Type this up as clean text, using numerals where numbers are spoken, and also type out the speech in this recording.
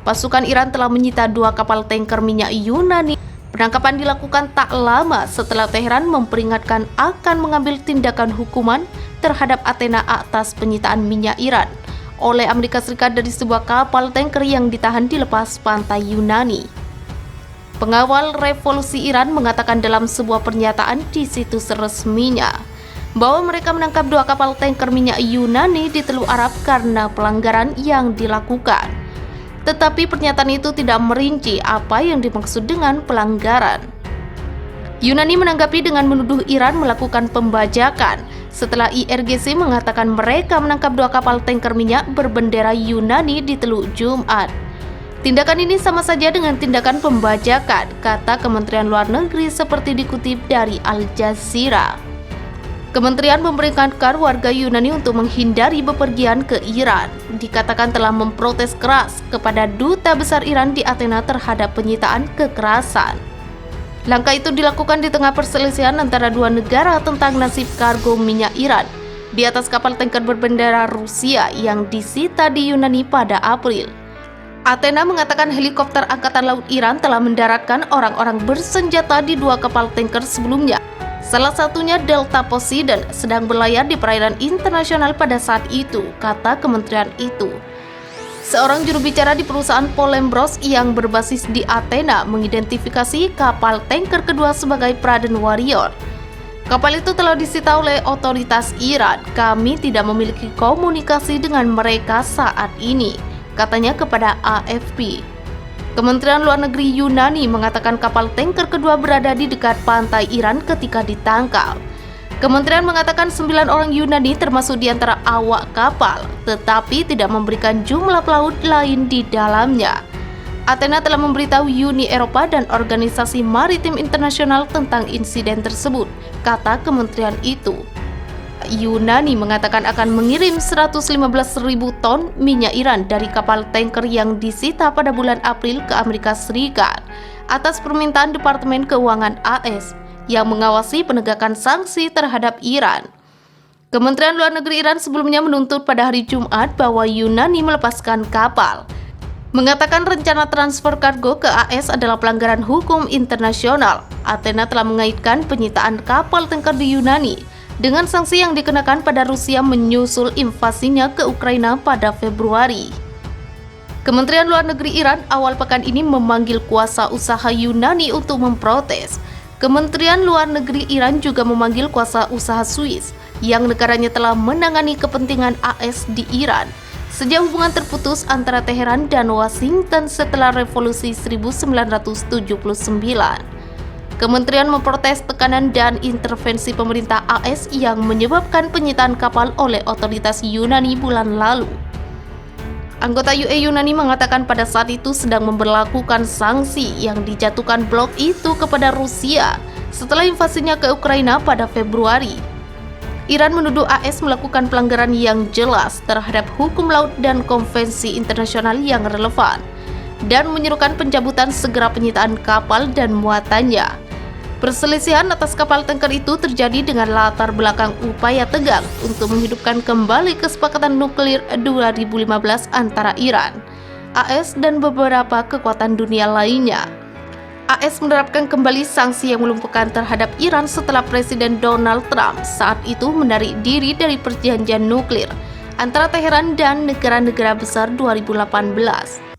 Pasukan Iran telah menyita 2 kapal tanker minyak Yunani. Penangkapan dilakukan tak lama setelah Teheran memperingatkan akan mengambil tindakan hukuman terhadap Athena atas penyitaan minyak Iran oleh Amerika Serikat dari sebuah kapal tanker yang ditahan di lepas pantai Yunani. Pengawal revolusi Iran mengatakan dalam sebuah pernyataan di situs resminya bahwa mereka menangkap 2 kapal tanker minyak Yunani di Teluk Arab karena pelanggaran yang dilakukan. Tetapi pernyataan itu tidak merinci apa yang dimaksud dengan pelanggaran. Yunani menanggapi dengan menuduh Iran melakukan pembajakan setelah IRGC mengatakan mereka menangkap 2 kapal tanker minyak berbendera Yunani di Teluk Jumat. Tindakan ini sama saja dengan tindakan pembajakan, kata Kementerian Luar Negeri seperti dikutip dari Al Jazeera. Kementerian memperingatkan warga Yunani untuk menghindari bepergian ke Iran. Dikatakan telah memprotes keras kepada Duta Besar Iran di Athena terhadap penyitaan kekerasan. Langkah itu dilakukan di tengah perselisihan antara 2 negara tentang nasib kargo minyak Iran di atas kapal tanker berbendera Rusia yang disita di Yunani pada April. Athena mengatakan helikopter Angkatan Laut Iran telah mendaratkan orang-orang bersenjata di 2 kapal tanker sebelumnya. Salah satunya Delta Poseidon sedang berlayar di perairan internasional pada saat itu, kata kementerian itu. Seorang juru bicara di perusahaan Polembros yang berbasis di Athena mengidentifikasi kapal tanker kedua sebagai Praden Warrior. Kapal itu telah disita oleh otoritas Iran. Kami tidak memiliki komunikasi dengan mereka saat ini, katanya kepada AFP. Kementerian Luar Negeri Yunani mengatakan kapal tanker kedua berada di dekat pantai Iran ketika ditangkap. Kementerian mengatakan 9 orang Yunani termasuk di antara awak kapal, tetapi tidak memberikan jumlah pelaut lain di dalamnya. Athena telah memberitahu Uni Eropa dan Organisasi Maritim Internasional tentang insiden tersebut, kata kementerian itu. Yunani mengatakan akan mengirim 115.000 ton minyak Iran dari kapal tanker yang disita pada bulan April ke Amerika Serikat atas permintaan Departemen Keuangan AS yang mengawasi penegakan sanksi terhadap Iran. Kementerian Luar Negeri Iran sebelumnya menuntut pada hari Jumat bahwa Yunani melepaskan kapal, mengatakan rencana transfer kargo ke AS adalah pelanggaran hukum internasional. Athena telah mengaitkan penyitaan kapal tanker di Yunani dengan sanksi yang dikenakan pada Rusia menyusul invasinya ke Ukraina pada Februari. Kementerian Luar Negeri Iran awal pekan ini memanggil kuasa usaha Yunani untuk memprotes. Kementerian Luar Negeri Iran juga memanggil kuasa usaha Swiss yang negaranya telah menangani kepentingan AS di Iran sejak hubungan terputus antara Teheran dan Washington setelah revolusi 1979. Kementerian memprotes tekanan dan intervensi pemerintah AS yang menyebabkan penyitaan kapal oleh otoritas Yunani bulan lalu. Anggota UE Yunani mengatakan pada saat itu sedang memberlakukan sanksi yang dijatuhkan blok itu kepada Rusia setelah invasinya ke Ukraina pada Februari. Iran menuduh AS melakukan pelanggaran yang jelas terhadap hukum laut dan konvensi internasional yang relevan dan menyerukan pencabutan segera penyitaan kapal dan muatannya. Perselisihan atas kapal tanker itu terjadi dengan latar belakang upaya tegang untuk menghidupkan kembali kesepakatan nuklir 2015 antara Iran, AS dan beberapa kekuatan dunia lainnya. AS menerapkan kembali sanksi yang melumpuhkan terhadap Iran setelah Presiden Donald Trump saat itu menarik diri dari perjanjian nuklir antara Teheran dan negara-negara besar 2018.